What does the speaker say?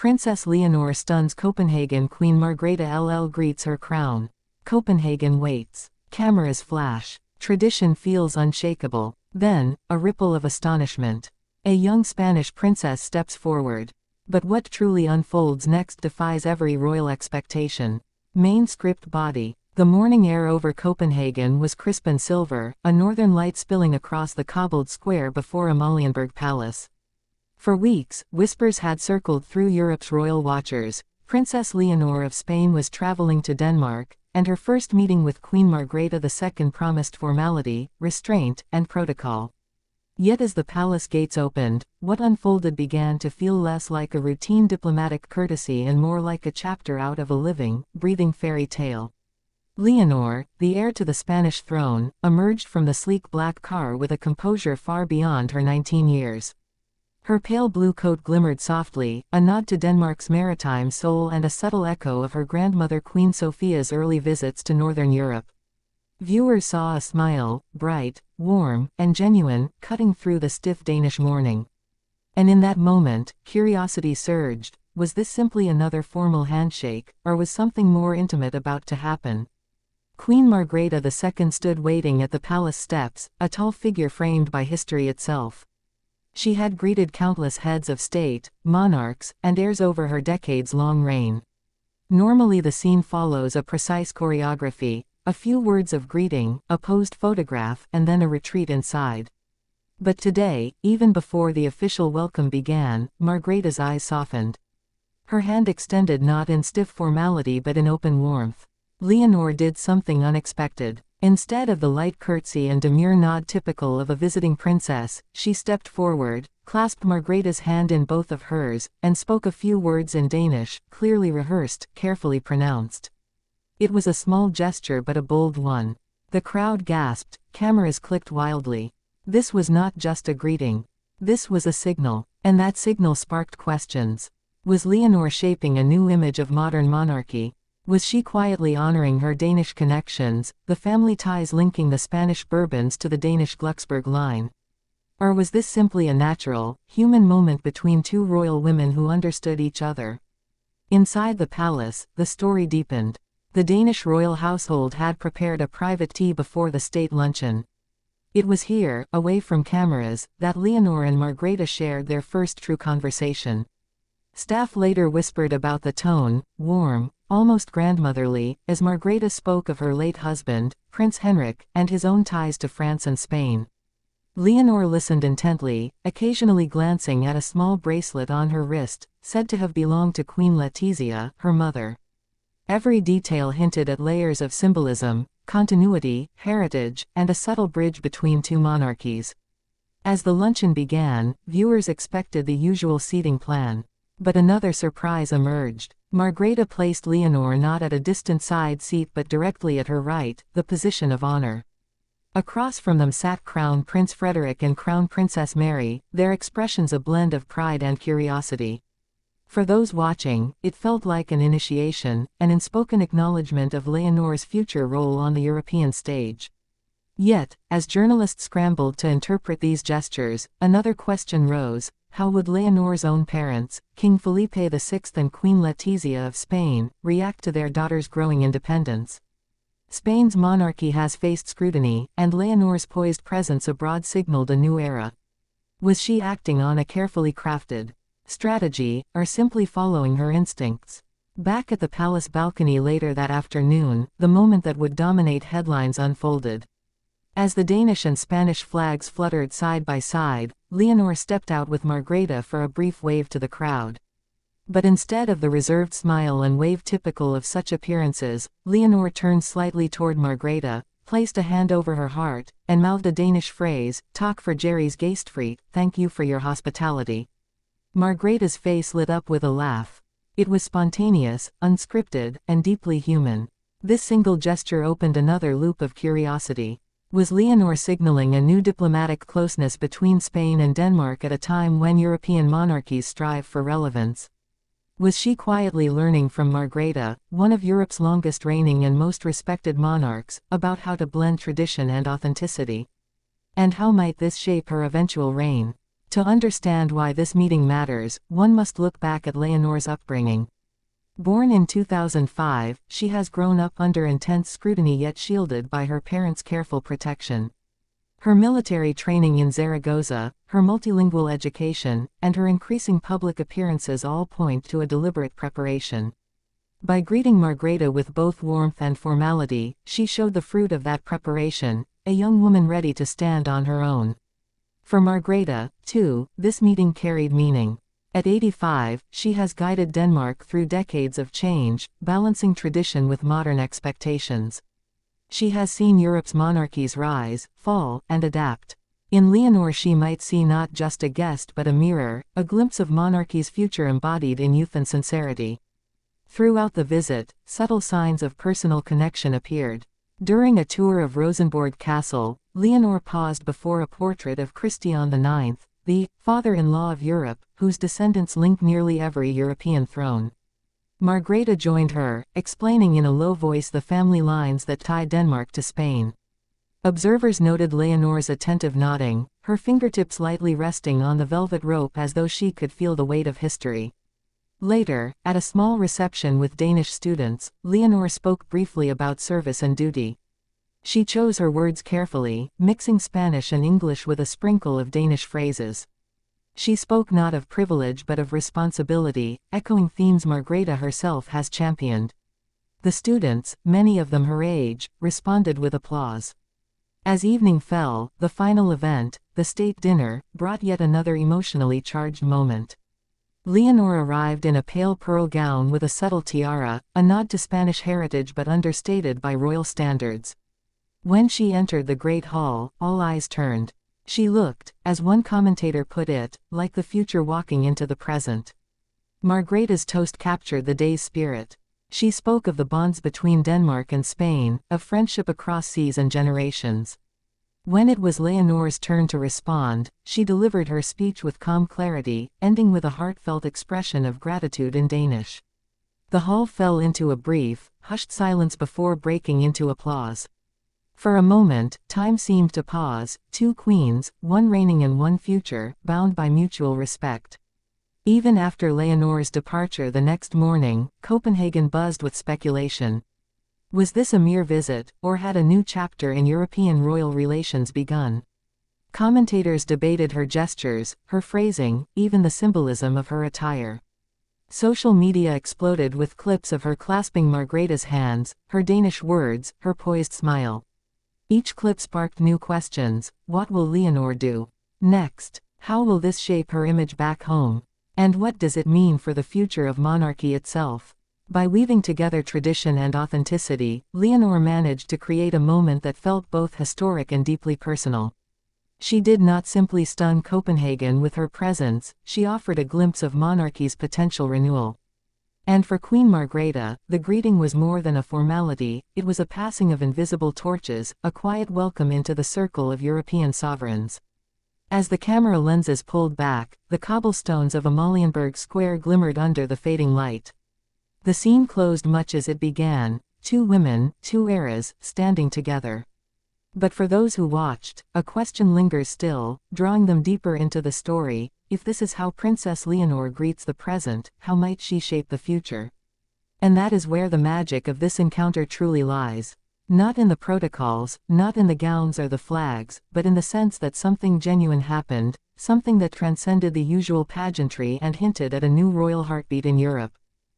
Princess Leonor stuns Copenhagen. Queen Margrethe LL greets her crown. Copenhagen waits. Cameras flash. Tradition feels unshakable. Then, a ripple of astonishment. A young Spanish princess steps forward. But what truly unfolds next defies every royal expectation. Main script body. The morning air over Copenhagen was crisp and silver, a northern light spilling across the cobbled square before Amalienborg Palace. For weeks, whispers had circled through Europe's royal watchers. Princess Leonor of Spain was traveling to Denmark, and her first meeting with Queen Margrethe II promised formality, restraint, and protocol. Yet as the palace gates opened, what unfolded began to feel less like a routine diplomatic courtesy and more like a chapter out of a living, breathing fairy tale. Leonor, the heir to the Spanish throne, emerged from the sleek black car with a composure far beyond her 19 years. Her pale blue coat glimmered softly, a nod to Denmark's maritime soul and a subtle echo of her grandmother Queen Sophia's early visits to Northern Europe. Viewers saw a smile, bright, warm, and genuine, cutting through the stiff Danish morning. And in that moment, curiosity surged. Was this simply another formal handshake, or was something more intimate about to happen? Queen Margrethe II stood waiting at the palace steps, a tall figure framed by history itself. She had greeted countless heads of state, monarchs, and heirs over her decades-long reign. Normally the scene follows a precise choreography, a few words of greeting, a posed photograph, and then a retreat inside. But today, even before the official welcome began, Margrethe's eyes softened. Her hand extended not in stiff formality but in open warmth. Leonor did something unexpected. Instead of the light curtsy and demure nod typical of a visiting princess, she stepped forward, clasped Margrethe's hand in both of hers, and spoke a few words in Danish, clearly rehearsed, carefully pronounced. It was a small gesture but a bold one. The crowd gasped, cameras clicked wildly. This was not just a greeting. This was a signal, and that signal sparked questions. Was Leonor shaping a new image of modern monarchy? Was she quietly honoring her Danish connections, the family ties linking the Spanish Bourbons to the Danish Glucksburg line? Or was this simply a natural, human moment between two royal women who understood each other? Inside the palace, the story deepened. The Danish royal household had prepared a private tea before the state luncheon. It was here, away from cameras, that Leonor and Margrethe shared their first true conversation. Staff later whispered about the tone, warm, almost grandmotherly, as Margrethe spoke of her late husband, Prince Henrik, and his own ties to France and Spain. Leonor listened intently, occasionally glancing at a small bracelet on her wrist, said to have belonged to Queen Letizia, her mother. Every detail hinted at layers of symbolism, continuity, heritage, and a subtle bridge between two monarchies. As the luncheon began, viewers expected the usual seating plan. But another surprise emerged. Margrethe placed Leonor not at a distant side seat but directly at her right, the position of honor. Across from them sat Crown Prince Frederik and Crown Princess Mary, their expressions a blend of pride and curiosity. For those watching, it felt like an initiation, an unspoken acknowledgement of Leonor's future role on the European stage. Yet, as journalists scrambled to interpret these gestures, another question rose. How would Leonor's own parents, King Felipe VI and Queen Letizia of Spain, react to their daughter's growing independence? Spain's monarchy has faced scrutiny, and Leonor's poised presence abroad signaled a new era. Was she acting on a carefully crafted strategy, or simply following her instincts? Back at the palace balcony later that afternoon, the moment that would dominate headlines unfolded. As the Danish and Spanish flags fluttered side by side, Leonor stepped out with Margrethe for a brief wave to the crowd. But instead of the reserved smile and wave typical of such appearances, Leonor turned slightly toward Margrethe, placed a hand over her heart, and mouthed a Danish phrase, "Tak for Jerry's gastfrihet, thank you for your hospitality." Margrethe's face lit up with a laugh. It was spontaneous, unscripted, and deeply human. This single gesture opened another loop of curiosity. Was Leonor signaling a new diplomatic closeness between Spain and Denmark at a time when European monarchies strive for relevance? Was she quietly learning from Margrethe, one of Europe's longest reigning and most respected monarchs, about how to blend tradition and authenticity? And how might this shape her eventual reign? To understand why this meeting matters, one must look back at Leonor's upbringing. Born in 2005, she has grown up under intense scrutiny yet shielded by her parents' careful protection. Her military training in Zaragoza, her multilingual education, and her increasing public appearances all point to a deliberate preparation. By greeting Margrethe with both warmth and formality, she showed the fruit of that preparation, a young woman ready to stand on her own. For Margrethe, too, this meeting carried meaning. At 85, she has guided Denmark through decades of change, balancing tradition with modern expectations. She has seen Europe's monarchies rise, fall, and adapt. In Leonor she might see not just a guest but a mirror, a glimpse of monarchy's future embodied in youth and sincerity. Throughout the visit, subtle signs of personal connection appeared. During a tour of Rosenborg Castle, Leonor paused before a portrait of Christian IX, the father-in-law of Europe, whose descendants link nearly every European throne. Margrethe joined her, explaining in a low voice the family lines that tie Denmark to Spain. Observers noted Leonor's attentive nodding, her fingertips lightly resting on the velvet rope as though she could feel the weight of history. Later, at a small reception with Danish students, Leonor spoke briefly about service and duty. She chose her words carefully, mixing Spanish and English with a sprinkle of Danish phrases. She spoke not of privilege but of responsibility, echoing themes Margrethe herself has championed. The students, many of them her age, responded with applause. As evening fell, the final event, the state dinner, brought yet another emotionally charged moment. Leonor arrived in a pale pearl gown with a subtle tiara, a nod to Spanish heritage but understated by royal standards. When she entered the great hall, all eyes turned. She looked, as one commentator put it, like the future walking into the present. Margrethe's toast captured the day's spirit. She spoke of the bonds between Denmark and Spain, of friendship across seas and generations. When it was Leonor's turn to respond, she delivered her speech with calm clarity, ending with a heartfelt expression of gratitude in Danish. The hall fell into a brief, hushed silence before breaking into applause. For a moment, time seemed to pause, two queens, one reigning and one future, bound by mutual respect. Even after Leonor's departure the next morning, Copenhagen buzzed with speculation. Was this a mere visit, or had a new chapter in European royal relations begun? Commentators debated her gestures, her phrasing, even the symbolism of her attire. Social media exploded with clips of her clasping Margrethe's hands, her Danish words, her poised smile. Each clip sparked new questions. What will Leonor do next? How will this shape her image back home? And what does it mean for the future of monarchy itself? By weaving together tradition and authenticity, Leonor managed to create a moment that felt both historic and deeply personal. She did not simply stun Copenhagen with her presence, she offered a glimpse of monarchy's potential renewal. And for Queen Margrethe, the greeting was more than a formality, it was a passing of invisible torches, a quiet welcome into the circle of European sovereigns. As the camera lenses pulled back, the cobblestones of Amalienborg Square glimmered under the fading light. The scene closed much as it began, two women, two eras, standing together. But for those who watched, a question lingers still, drawing them deeper into the story. If this is how Princess Leonor greets the present, how might she shape the future? And that is where the magic of this encounter truly lies. Not in the protocols, not in the gowns or the flags, but in the sense that something genuine happened, something that transcended the usual pageantry and hinted at a new royal heartbeat in Europe.